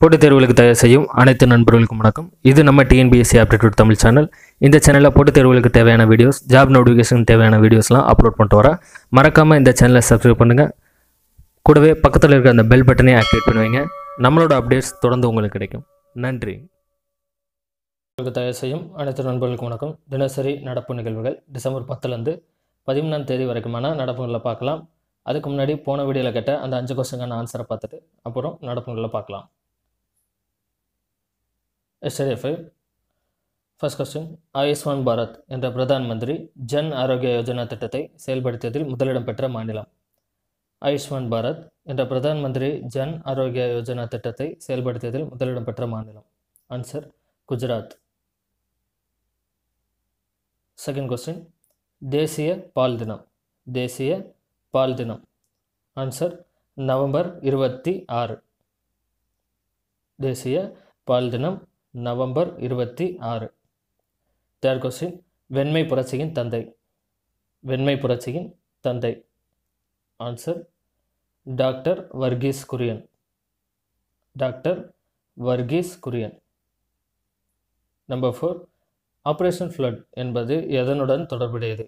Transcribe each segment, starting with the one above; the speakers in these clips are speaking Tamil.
போட்டித் தேர்வுகளுக்கு தயார் செய்யும் அனைத்து நண்பர்களுக்கும் வணக்கம். இது நம்ம டிஎன்பிஎஸ்சி ஆப்டிடியூட் தமிழ் சேனல். இந்த சேனலில் போட்டித் தேர்வுகளுக்கு தேவையான வீடியோஸ், ஜாப் நோட்டிஃபிகேஷன் தேவையான வீடியோஸ்லாம் அப்லோட் பண்ணிட்டு வரேன். மறக்காமல் இந்த சேனலை சப்ஸ்கிரைப் பண்ணுங்கள். கூடவே பக்கத்தில் இருக்கிற அந்த பெல் பட்டனையும் ஆக்டிவேட் பண்ணுவீங்க. நம்மளோட அப்டேட்ஸ் தொடர்ந்து உங்களுக்கு கிடைக்கும். நன்றி. தயார் செய்யும் அனைத்து நண்பர்களுக்கும் வணக்கம். தினசரி நடப்பு நிகழ்வுகள் டிசம்பர் 10லேருந்து 14ஆம் தேதி வரைக்குமான நடப்புகளை பார்க்கலாம். அதுக்கு முன்னாடி போன வீடியோவில் கேட்ட அந்த 5 கொஸ்டினுக்கான ஆன்சரை பார்த்துட்டு அப்புறம் நடப்புகளை பார்க்கலாம். Yesterday 5. First question. Ayushman Bharat என்ற பிரதான் மந்திரி ஜன் ஆரோக்கிய யோஜனா திட்டத்தை செயல்படுத்தியதில் முதலிடம் பெற்ற மாநிலம். ஆயுஷ்மான் பாரத் என்ற பிரதான் மந்திரி ஜன் ஆரோக்கிய யோஜனா திட்டத்தை செயல்படுத்தியதில் முதலிடம் பெற்ற மாநிலம். ஆன்சர் குஜராத். Second question. தேசிய பால் தினம். தேசிய பால் தினம். Answer November 26. தேசிய பால் தினம் நவம்பர் 26. Third question. வெண்மை புரட்சியின் தந்தை. வெண்மை புரட்சியின் தந்தை. Answer doctor Verghese Kurien. Doctor Verghese Kurien. Number 4. Operation Flood என்பது எதனுடன் தொடர்புடையது?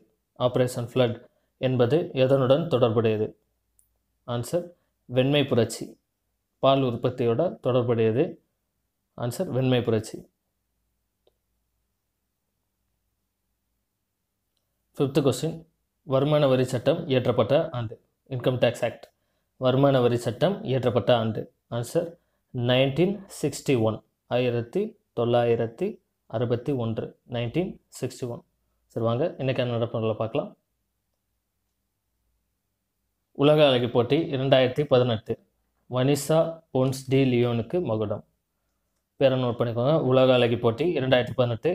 ஆப்ரேஷன் ஃப்ளட் என்பது எதனுடன் தொடர்புடையது? ஆன்சர் வெண்மை புரட்சி. பால் உற்பத்தியோட தொடர்புடையது. ஆன்சர் வெண்மை புரட்சி. 5th question. வருமான வரி சட்டம் இயற்றப்பட்ட ஆண்டு. Income tax act. வருமான வரி சட்டம் இயற்றப்பட்ட ஆண்டு. ஆன்சர் 1961. 1961. 1961. சரி, வாங்க இன்றைக்கான நடப்புகளை பார்க்கலாம். உலக அழகி போட்டி 2018. வனிசா போன்ஸ் டி லியோனுக்கு மகுடம். பேரை நோட் பண்ணிக்கோங்க. உலக அழகி போட்டி 2018.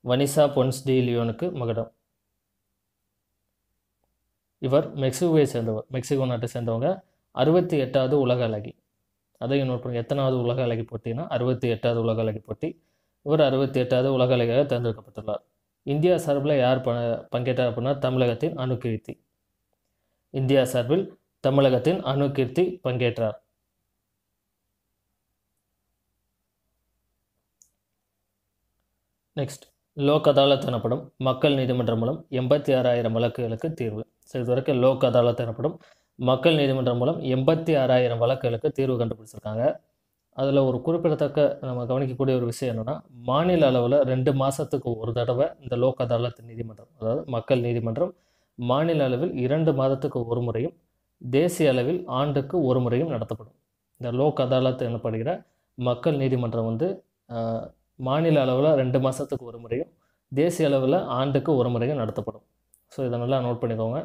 வனிசா பொன்ஸ் டி லியோனுக்கு மகுடம். இவர் மெக்சிகோவை சேர்ந்தவர். மெக்சிகோ நாட்டை சேர்ந்தவங்க. 68வது உலக அழகி. அதையும் நோட் பண்ணுங்க. எத்தனாவது உலக அழகி போட்டினா 68வது உலக அழகி போட்டி. இவர் 68வது உலக அழகியாக தேர்ந்தெடுக்கப்பட்டுள்ளார். இந்தியா சார்பில் யார் பங்கேற்றார் அப்படின்னா தமிழகத்தின் அணுகீர்த்தி. இந்தியா சார்பில் தமிழகத்தின் அணுகீர்த்தி பங்கேற்றார். நெக்ஸ்ட். லோக் அதாலத் எனப்படும் மக்கள் நீதிமன்றம் மூலம் 86,000 வழக்குகளுக்கு தீர்வு. சரி, இதுவரைக்கும் லோக் அதாலத் எனப்படும் மக்கள் நீதிமன்றம் மூலம் 86,000 வழக்குகளுக்கு தீர்வு கண்டுபிடிச்சிருக்காங்க. அதில் ஒரு குறிப்பிடத்தக்க நம்ம கவனிக்கக்கூடிய ஒரு விஷயம் என்னென்னா, மாநில அளவில் 2 மாதத்துக்கு ஒரு தடவை இந்த லோக் அதாலத் நீதிமன்றம், அதாவது மக்கள் நீதிமன்றம் மாநில அளவில் 2 மாதத்துக்கு ஒரு முறையும், தேசிய அளவில் ஆண்டுக்கு ஒரு முறையும் நடத்தப்படும். இந்த லோக் அதாலத் எனப்படுகிற மக்கள் நீதிமன்றம் மாநில அளவில் 2 மாதத்துக்கு ஒரு முறையும், தேசிய அளவில் ஆண்டுக்கு ஒரு முறையும் நடத்தப்படும். ஸோ இதை நல்லா நோட் பண்ணிக்கோங்க.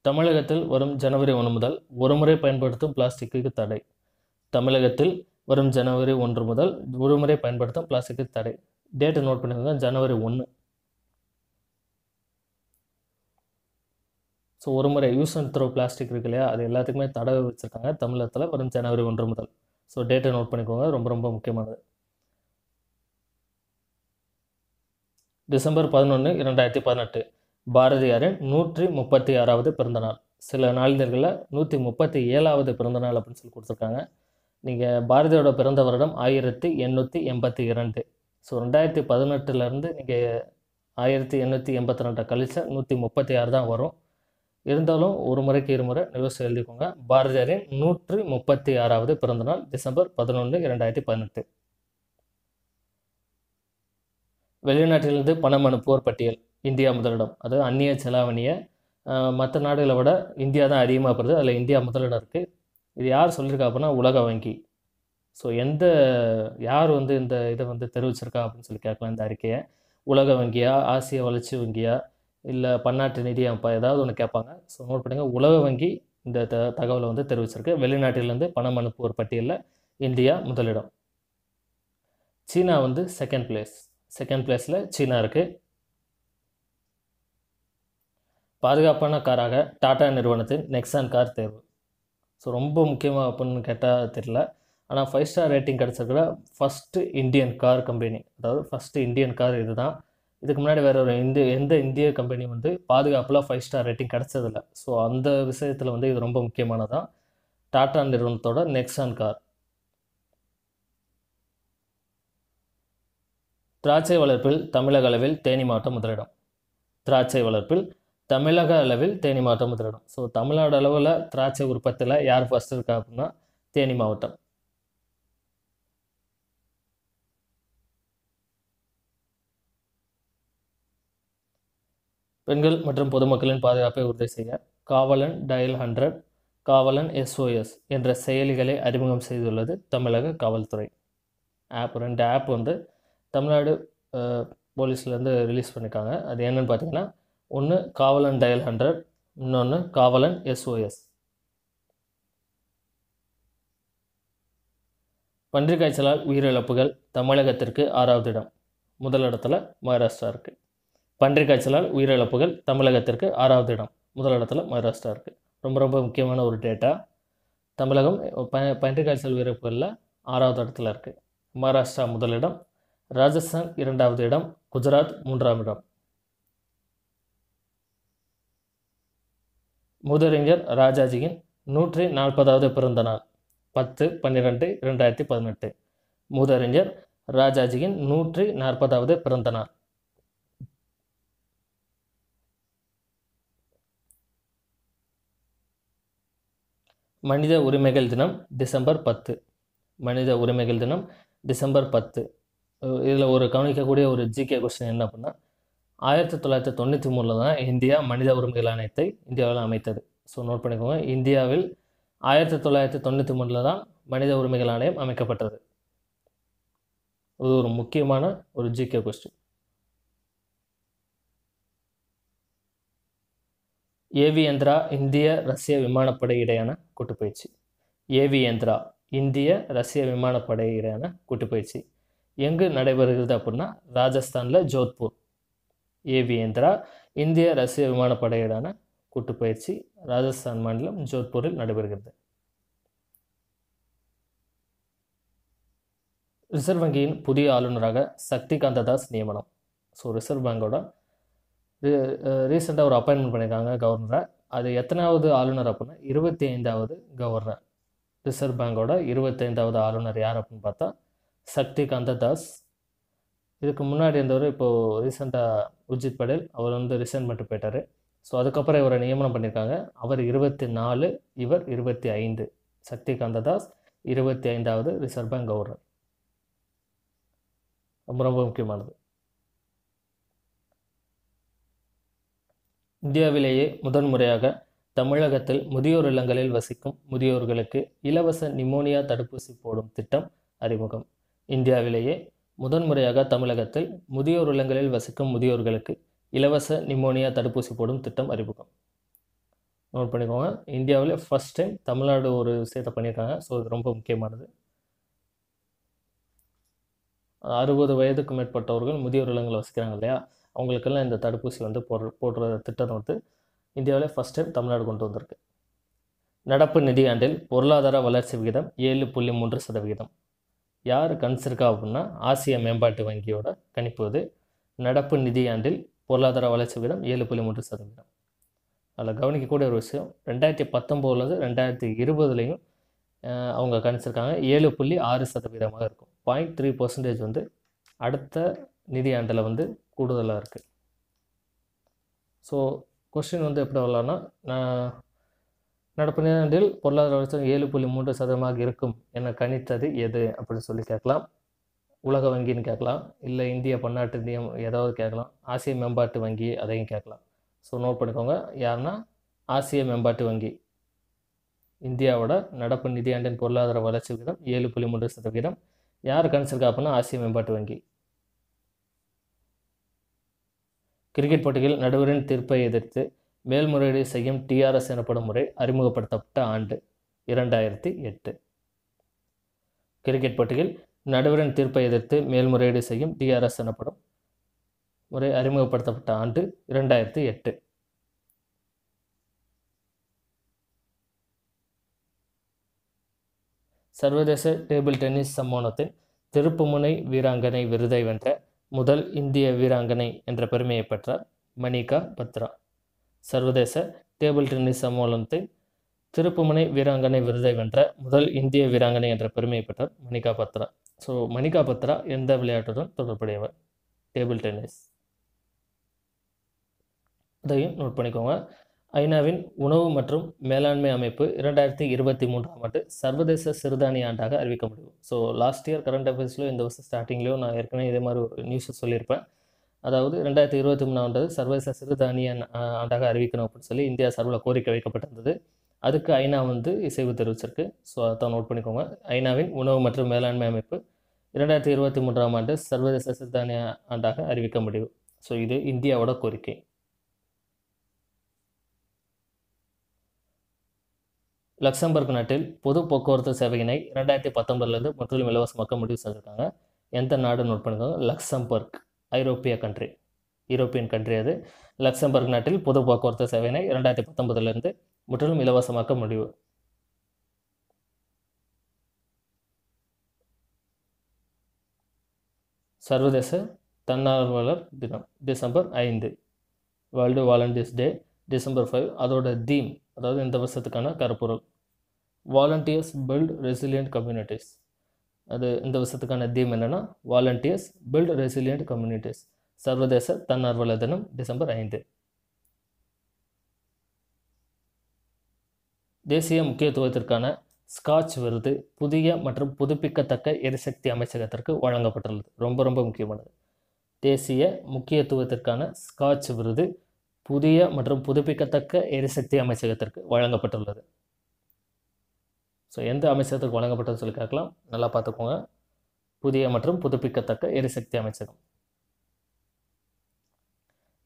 தமிழகத்தில் வரும் ஜனவரி 1 முதல் ஒரு முறை பயன்படுத்தும் பிளாஸ்டிக்கு தடை. தமிழகத்தில் வரும் ஜனவரி 1 முதல் ஒரு முறை பயன்படுத்தும் பிளாஸ்டிக்கு தடை. டேட்டை நோட் பண்ணிக்கோங்க. ஜனவரி 1. ஸோ ஒரு முறை யூஸ் அண்ட் த்ரோ பிளாஸ்டிக் இருக்கு இல்லையா, அது எல்லாத்துக்குமே தடை வச்சுருக்காங்க தமிழகத்தில் வரும் ஜனவரி 1 முதல். ஸோ டேட்டை நோட் பண்ணிக்கோங்க. ரொம்ப ரொம்ப முக்கியமானது. டிசம்பர் 11, 2018 பாரதியாரின் 136வது பிறந்தநாள். சில நாளிதழ்களில் 137வது பிறந்தநாள் அப்படின்னு சொல்லி கொடுத்துருக்காங்க. நீங்கள் பாரதியோட பிறந்த வருடம் 1882. ஸோ 2018லேருந்து நீங்கள் 1882 கழிச்சா 136 தான் வரும். இருந்தாலும் ஒரு முறைக்கு இருமுறை நியூஸ் எழுதிக்கோங்க. பாரதியாரின் 136வது பிறந்தநாள் டிசம்பர் 11, 2018. வெளிநாட்டிலிருந்து பணம் அனுப்புவோர் பட்டியல். இந்தியா முதலிடம். அதாவது அந்நிய செலாவணியை மற்ற நாடுகளை விட இந்தியா தான் அதிகமாக பெறுது. அதில் இந்தியா முதலிடம் இருக்குது. இது யார் சொல்லியிருக்கா அப்படின்னா உலக வங்கி. ஸோ யார் இந்த இதை தெரிவிச்சிருக்கா அப்படின்னு சொல்லி கேட்கலாம். இந்த அறிக்கையை உலக வங்கியா, ஆசிய வளர்ச்சி வங்கியா, இல்லை பன்னாட்டு நிதி அமைப்பா, ஏதாவது ஒன்று கேட்பாங்க. ஸோ நோட் பண்ணுங்கள். உலக வங்கி இந்த தகவலை தெரிவிச்சிருக்கு. வெளிநாட்டிலேருந்து பணம் அனுப்புவோர் பட்டியலில் இந்தியா முதலிடம். சீனா செகண்ட் பிளேஸ். செகண்ட் பிளேஸில் சீனா இருக்குது. பாதுகாப்பான காராக டாடா நிறுவனத்தின் நெக்ஸான் கார் தேர்வு. ஸோ ரொம்ப முக்கியமாக அப்படின்னு கேட்டால் தெரியல. ஆனால் 5 ஸ்டார் ரேட்டிங் கிடச்சிருக்கிற ஃபஸ்ட்டு இந்தியன் கார் கம்பெனி, அதாவது ஃபஸ்ட்டு இந்தியன் கார் இது தான். இதுக்கு முன்னாடி வேறு ஒரு எந்த இந்திய கம்பெனி பாதுகாப்பில் 5 ஸ்டார் ரேட்டிங் கிடச்சதில்ல. ஸோ அந்த விஷயத்தில் இது ரொம்ப முக்கியமானதான். டாடா நிறுவனத்தோட நெக்ஸான் கார். திராட்சை வளர்ப்பில் தமிழக அளவில் தேனி மாவட்டம் முதலிடம். திராட்சை வளர்ப்பில் தமிழக அளவில் தேனி மாவட்டம் முதலிடம். ஸோ தமிழ்நாடு அளவில் திராட்சை உற்பத்தியில் யார் ஃபர்ஸ்ட் இருக்கா அப்படின்னா தேனி மாவட்டம். பெண்கள் மற்றும் பொதுமக்களின் பாதுகாப்பை உறுதி செய்ய காவலன் டயல் 100, காவலன் SOS என்ற செயலிகளை அறிமுகம் செய்துள்ளது தமிழக காவல்துறை. ரெண்டு ஆப் வந்து தமிழ்நாடு போலீஸ்லேருந்து ரிலீஸ் பண்ணியிருக்காங்க. அது என்னென்னு பார்த்தீங்கன்னா, ஒன்று காவலன் டயல் 100, இன்னொன்று காவலன் SOS. பன்றிக் காய்ச்சலால் உயிரிழப்புகள் தமிழகத்திற்கு 6வது இடம். முதல் இடத்துல மகாராஷ்டிரா இருக்குது. பன்றிக் காய்ச்சலால் உயிரிழப்புகள் தமிழகத்திற்கு 6வது இடம். முதல் இடத்துல மகாராஷ்டிரா இருக்குது. ரொம்ப ரொம்ப முக்கியமான ஒரு டேட்டா. தமிழகம் பன்றிக் காய்ச்சல் உயிரிழப்புகளில் 6வது இடத்துல இருக்குது. மகாராஷ்டிரா முதலிடம், ராஜஸ்தான் 2வது இடம், குஜராத் 3ஆம் இடம். மூதறிஞர் ராஜாஜியின் 140வது பிறந்த நாள் 10/12/2018. மூதறிஞர் ராஜாஜியின் 140வது பிறந்த நாள். மனித உரிமைகள் தினம் டிசம்பர் 10. மனித உரிமைகள் தினம் டிசம்பர் 10. இதில் ஒரு கவனிக்கக்கூடிய ஒரு ஜிகே கொஸ்டின் என்ன அப்படின்னா, 1993 தான் இந்தியா மனித உரிமைகள் ஆணையத்தை இந்தியாவில் அமைத்தது. ஸோ நோட் பண்ணிக்கோங்க, இந்தியாவில் 1993 தான் மனித உரிமைகள் ஆணையம் அமைக்கப்பட்டது. இது ஒரு முக்கியமான ஒரு ஜிகே கொஸ்டின். ஏவியந்திரா இந்திய ரஷ்ய விமானப்படை இடையான கூட்டுப்பயிற்சி. ஏவியந்திரா இந்திய ரஷ்ய விமானப்படை இடையான கூட்டுப்பயிற்சி எங்கு நடைபெறுகிறது அப்படின்னா ராஜஸ்தானில் ஜோத்பூர். ஏவியந்திரா இந்திய ரஷ்ய விமானப்படை இடையான கூட்டுப்பயிற்சி ராஜஸ்தான் மாநிலம் ஜோத்பூரில் நடைபெறுகிறது. ரிசர்வ் வங்கியின் புதிய ஆளுநராக சக்தி காந்ததாஸ் நியமனம். ஸோ ரிசர்வ் பேங்கோட ரீசெண்டாக ஒரு அப்பாயின்மெண்ட் பண்ணியிருக்காங்க கவர்னரை. அது எத்தனாவது ஆளுநர் அப்படின்னா 25வது கவர்னர். ரிசர்வ் பேங்கோட 25வது ஆளுநர் யார் அப்படின்னு பார்த்தா சக்தி காந்ததாஸ். இதுக்கு முன்னாடி இருந்தவர் இப்போது ரீசெண்டாக உர்ஜித் பட்டேல், அவர் வந்து ரிசைன் பண்ணிட்டு போயிட்டார். ஸோ அதுக்கப்புறம் இவரை நியமனம் பண்ணியிருக்காங்க. அவர் 24, இவர் 25. சக்தி காந்ததாஸ் 25வது ரிசர்வ் பேங்க் கவர்னர். ரொம்ப ரொம்ப முக்கியமானது. இந்தியாவிலேயே முதன்முறையாக தமிழகத்தில் முதியோர் இல்லங்களில் வசிக்கும் முதியோர்களுக்கு இலவச நிமோனியா தடுப்பூசி போடும் திட்டம் அறிமுகம். இந்தியாவிலேயே முதன்முறையாக தமிழகத்தில் முதியோர் இல்லங்களில் வசிக்கும் முதியோர்களுக்கு இலவச நிமோனியா தடுப்பூசி போடும் திட்டம் அறிமுகம். நோட் பண்ணிக்கோங்க, இந்தியாவில் ஃபர்ஸ்ட் டைம் தமிழ்நாடு ஒரு விஷயத்தை பண்ணியிருக்காங்க. ஸோ இது ரொம்ப முக்கியமானது. 60 வயதுக்கு மேற்பட்டவர்கள் முதியோர் இல்லங்களில் வசிக்கிறாங்க இல்லையா, அவங்களுக்கெல்லாம் இந்த தடுப்பூசி வந்து போடுற திட்டம் வந்து இந்தியாவில் ஃபஸ்ட் டைம் தமிழ்நாடு கொண்டு வந்திருக்கு. நடப்பு நிதியாண்டில் பொருளாதார வளர்ச்சி விகிதம் 7.3%. யார் கணிச்சிருக்கா அப்படின்னா ஆசிய மேம்பாட்டு வங்கியோட கணிப்பு இது. நடப்பு நிதியாண்டில் பொருளாதார வளர்ச்சி விகிதம் 7.3%. அதில் கவனிக்கக்கூடிய ஒரு விஷயம், 2019 2020 அவங்க கணிச்சிருக்காங்க 7.6% இருக்கும். 0.3% வந்து அடுத்த நிதியாண்டில் வந்து கூடுதலாக இருக்குது. ஸோ கொஸ்டின் வந்து எப்படி வரலான்னா, நடப்பு நிதியாண்டில் பொருளாதார வளர்ச்சி 7.3% இருக்கும் என கணித்தது எது அப்படின்னு சொல்லி கேட்கலாம். உலக வங்கின்னு கேட்கலாம், இல்லை இந்திய பன்னாட்டு நிதியம் ஏதாவது கேட்கலாம், ஆசிய மேம்பாட்டு வங்கி அதையும் கேட்கலாம். ஸோ நோட் பண்ணிக்கோங்க, யாருன்னா ஆசிய மேம்பாட்டு வங்கி. இந்தியாவோட நடப்பு நிதியாண்டின் பொருளாதார வளர்ச்சி விகிதம் 7.3%. யார் கணிச்சிருக்கா அப்படின்னா ஆசிய மேம்பாட்டு வங்கி. கிரிக்கெட் போட்டியில் நடுவரின் தீர்ப்பை எதிர்த்து மேல்முறையீடு செய்யும் TRS எனப்படும் முறை அறிமுகப்படுத்தப்பட்ட ஆண்டு 2008. கிரிக்கெட் போட்டியில் நடுவரின் தீர்ப்பை எதிர்த்து மேல்முறையீடு செய்யும் TRS எனப்படும் முறை அறிமுகப்படுத்தப்பட்ட ஆண்டு 2008. சர்வதேச டேபிள் டென்னிஸ் சம்மேளனத்தின் திருப்புமுனை வீராங்கனை விருதை வென்ற முதல் இந்திய வீராங்கனை என்ற பெருமையை பெற்றார் மணிகா பத்ரா. சர்வதேச டேபிள் டென்னிஸ் சம்மேளனத்தின் திருப்புமுனை வீராங்கனை விருதை வென்ற முதல் இந்திய வீராங்கனை என்ற பெருமையை பெற்றார் மணிகா பத்ரா. ஸோ மணிகா பத்ரா எந்த விளையாட்டுடன் தொடர்புடையவர்? Table tennis. அதையும் நோட் பண்ணிக்கோங்க. ஐநாவின் உணவு மற்றும் மேலாண்மை அமைப்பு 2023ஆம் ஆண்டு சர்வதேச சிறுதானிய ஆண்டாக அறிவிக்க முடியும். ஸோ லாஸ்ட் இயர் கரண்ட் அஃபேர்ஸ்லையும் இந்த வருஷம் ஸ்டார்டிங்லேயும் நான் ஏற்கனவே இதே மாதிரி ஒரு நியூஸை சொல்லியிருப்பேன். அதாவது 2023ஆம் ஆண்டு சர்வதேச சிறுதானிய ஆண்டாக அறிவிக்கணும் அப்படின்னு சொல்லி இந்தியா சார்பில் கோரிக்கை வைக்கப்பட்டிருந்தது. அதுக்கு ஐநா இசைவு தெரிவிச்சிருக்கு. ஸோ அதை நோட் பண்ணிக்கோங்க. ஐநாவின் உணவு மற்றும் மேலாண்மை அமைப்பு 2023ஆம் ஆண்டு சர்வதேச சிறுதானிய ஆண்டாக அறிவிக்க முடியும். ஸோ இது இந்தியாவோட கோரிக்கை. லக்சம்பர்க் நாட்டில் பொது போக்குவரத்து சேவையினை 2019 முற்றிலும் இலவசமாக்க முடிவு செஞ்சுருக்காங்க. எந்த நாடு நோட் பண்ணிக்கோங்க? லக்சம்பர்க். யூரோப்பியன் கண்ட்ரி அது. லக்சம்பர்க் நாட்டில் பொது போக்குவரத்து சேவையினை 2019 முற்றிலும் இலவசமாக்க முடிவு. சர்வதேச தன்னார்வலர் தினம் டிசம்பர் 5. வேர்ல்டு வாலண்டியர்ஸ் டே டிசம்பர் 5. அதோட தீம், அதாவது இந்த வருஷத்துக்கான கருப்பொருள், வாலண்டியர்ஸ் பில்ட் ரெசிலியன்ட் கம்யூனிட்டிஸ். அது இந்த வருஷத்துக்கான தீம் என்னென்னா வாலண்டியர்ஸ் பில்ட் ரெசிலியன்ட் கம்யூனிட்டிஸ். சர்வதேச தன்னார்வலர் தினம் டிசம்பர் 5. தேசிய முக்கியத்துவத்திற்கான ஸ்காட்ச் விருது புதிய மற்றும் புதுப்பிக்கத்தக்க எரிசக்தி அமைச்சகத்திற்கு வழங்கப்பட்டுள்ளது. ரொம்ப ரொம்ப முக்கியமானது. தேசிய முக்கியத்துவத்திற்கான ஸ்காட்ச் விருது புதிய மற்றும் புதுப்பிக்கத்தக்க எரிசக்தி அமைச்சகத்திற்கு வழங்கப்பட்டுள்ளது. ஸோ எந்த அமைச்சகத்துக்கு வழங்கப்பட்டது சொல்லி கேட்கலாம். நல்லா பார்த்துக்கோங்க. புதிய மற்றும் புதுப்பிக்கத்தக்க எரிசக்தி அமைச்சகம்.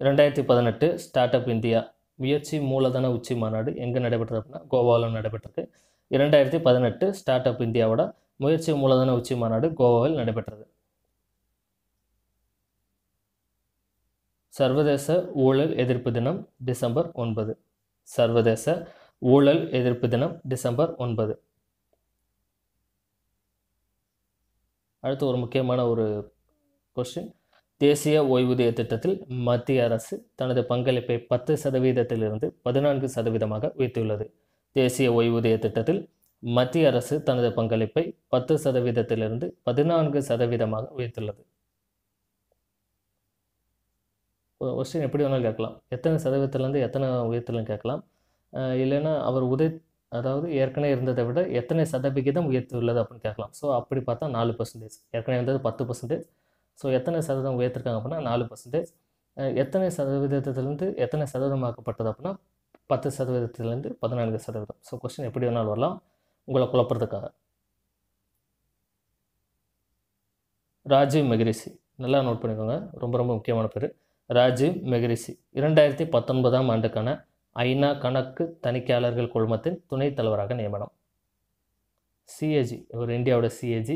2018 ஸ்டார்ட் அப் இந்தியா முயற்சி மூலதன உச்சி மாநாடு எங்கே நடைபெற்றது அப்படின்னா கோவாவில் நடைபெற்றது. 2018 ஸ்டார்ட் அப் இந்தியாவோட முயற்சி மூலதன உச்சி மாநாடு கோவாவில் நடைபெற்றது. சர்வதேச ஊழல் எதிர்ப்பு தினம் டிசம்பர் 9. சர்வதேச ஊழல் எதிர்ப்பு தினம் டிசம்பர் 9. அடுத்து ஒரு முக்கியமான ஒரு கொஸ்டின். தேசிய ஓய்வூதிய திட்டத்தில் மத்திய அரசு தனது பங்களிப்பை 10%இலிருந்து 14% உயர்த்தியுள்ளது. தேசிய ஓய்வூதிய திட்டத்தில் மத்திய அரசு தனது பங்களிப்பை 10%இலிருந்து 14% உயர்த்தியுள்ளது. கொஸ்டின் எப்படி வேணாலும் கேட்கலாம். எத்தனை சதவீதத்திலேருந்து எத்தனை உயர்த்தலாம் கேட்கலாம். இல்லைன்னா அவர் அதாவது ஏற்கனவே இருந்ததை விட எத்தனை சதவிகிதம் உயர்த்தியுள்ளது அப்படின்னு கேட்கலாம். ஸோ அப்படி பார்த்தா 4%. ஏற்கனவே இருந்தது 10%. ஸோ எத்தனை சதவீதம் உயர்த்திருக்காங்க அப்படின்னா 4%. எத்தனை சதவீதத்திலேருந்து எத்தனை சதவீதமாக்கப்பட்டது அப்படின்னா 10%இலிருந்து 14%. ஸோ கொஸ்டின் எப்படி வேணாலும் வரலாம் உங்களை குழப்பறதுக்காக. ராஜீவ் மெஹ்ரிஷி, நல்லா நோட் பண்ணிக்கோங்க, ரொம்ப ரொம்ப முக்கியமான பேர். ராஜீவ் மெஹ்ரிஷி 2019ஆம் ஆண்டுக்கான ஐநா கணக்கு தணிக்கையாளர்கள் குழுமத்தின் துணைத் தலைவராக நியமனம். சிஏஜி, ஒரு இந்தியாவோட சிஏஜி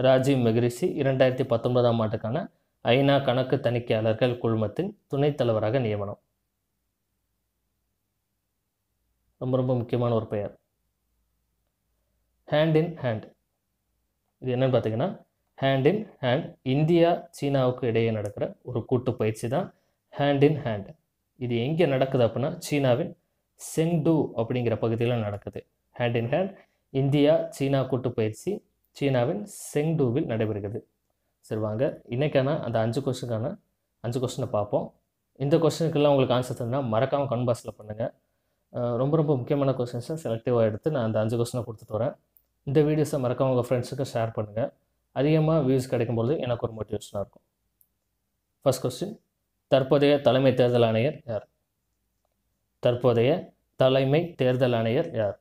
ராஜீவ் மெஹ்ரிஷி 2019ஆம் ஆண்டுக்கான ஐநா கணக்கு தணிக்கையாளர்கள் குழுமத்தின் துணைத் தலைவராக நியமனம். ரொம்ப ரொம்ப முக்கியமான ஒரு பெயர். ஹேண்ட் இன் ஹேண்ட், இது என்னன்னு பார்த்தீங்கன்னா ஹேண்ட் இன் ஹேண்ட் இந்தியா சீனாவுக்கு இடையே நடக்கிற ஒரு கூட்டு பயிற்சி தான் ஹேண்ட் இன் ஹேண்ட். இது எங்கே நடக்குது அப்படின்னா சீனாவின் செங்டு அப்படிங்கிற பகுதியில் நடக்குது. ஹேண்ட் இன் ஹேண்ட் இந்தியா சீனா கூட்டு பயிற்சி சீனாவின் செங்டுவில் நடைபெறுகிறது. சரி வாங்க, இன்றைக்கான அந்த 5 கொஸ்டினை பார்ப்போம். இந்த கொஸ்டினுக்கெல்லாம் உங்களுக்கு ஆன்சர் தந்தால் மறக்காமல் கமெண்ட் பாக்ஸில் பண்ணுங்கள். ரொம்ப ரொம்ப முக்கியமான கொஸ்டின்ஸை செலக்டிவாக எடுத்து நான் அந்த 5 கொஸ்டினை கொடுத்துட்டு வரேன். இந்த வீடியோஸை மறக்காமல் உங்கள் ஃப்ரெண்ட்ஸுக்கு ஷேர் பண்ணுங்கள். அதிகமாக வியூஸ் கிடைக்கும்போது எனக்கு ஒரு மோட்டிவேஷனாக இருக்கும். ஃபர்ஸ்ட் கொஸ்டின், தற்போதைய தலைமை தேர்தல் ஆணையர் யார்? தற்போதைய தலைமை தேர்தல் ஆணையர் யார்?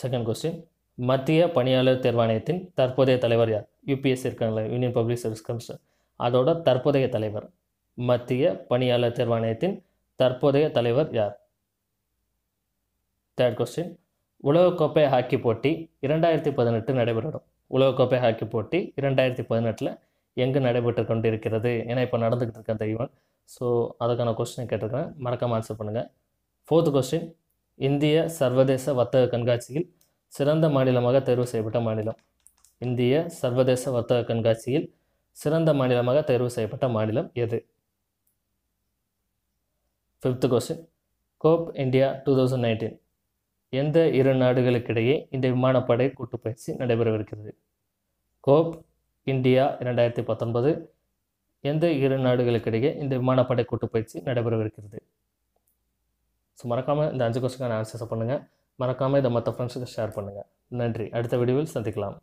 செகண்ட் கொஸ்டின், மத்திய பணியாளர் தேர்வாணையத்தின் தற்போதைய தலைவர் யார்? யூபிஎஸ்சி இருக்காங்களா, யூனியன் பப்ளிக் சர்வீஸ் கமிஷன், அதோட தற்போதைய தலைவர். மத்திய பணியாளர் தேர்வாணையத்தின் தற்போதைய தலைவர் யார்? தேர்ட் கொஸ்டின், உலகக்கோப்பை ஹாக்கி போட்டி 2018 நடைபெறும். உலகக்கோப்பை ஹாக்கி போட்டி 2018 எங்கே நடைபெற்று கொண்டிருக்கிறது? ஏன்னா இப்போ நடந்துக்கிட்டு இருக்க அந்த ஈவெண்ட். ஸோ அதுக்கான கொஸ்டின் கேட்டிருக்கிறேன், மறக்காமல் ஆன்சர் பண்ணுங்கள். ஃபோர்த் கொஸ்டின், இந்திய சர்வதேச வர்த்தக கண்காட்சியில் சிறந்த மாநிலமாக தேர்வு செய்யப்பட்ட மாநிலம். இந்திய சர்வதேச வர்த்தக கண்காட்சியில் சிறந்த மாநிலமாக தேர்வு செய்யப்பட்ட மாநிலம் எது? ஃபிஃப்த் கொஸ்டின், கோப் இந்தியா 2019 எந்த இரு நாடுகளுக்கிடையே இந்த விமானப்படை கூட்டுப்பயிற்சி நடைபெறவிருக்கிறது? கோப் இந்தியா 2019 எந்த இரு நாடுகளுக்கிடையே இந்த விமானப்படை கூட்டுப்பயிற்சி நடைபெறவிருக்கிறது? ஸோ மறக்காமல் இந்த 5 கொஸ்டினுக்கான ஆன்சர்ஸை பண்ணுங்கள். மறக்காமல் இதை மற்ற ஃப்ரெண்ட்ஸுக்கு ஷேர் பண்ணுங்கள். நன்றி. அடுத்த வீடியோவில் சந்திக்கலாம்.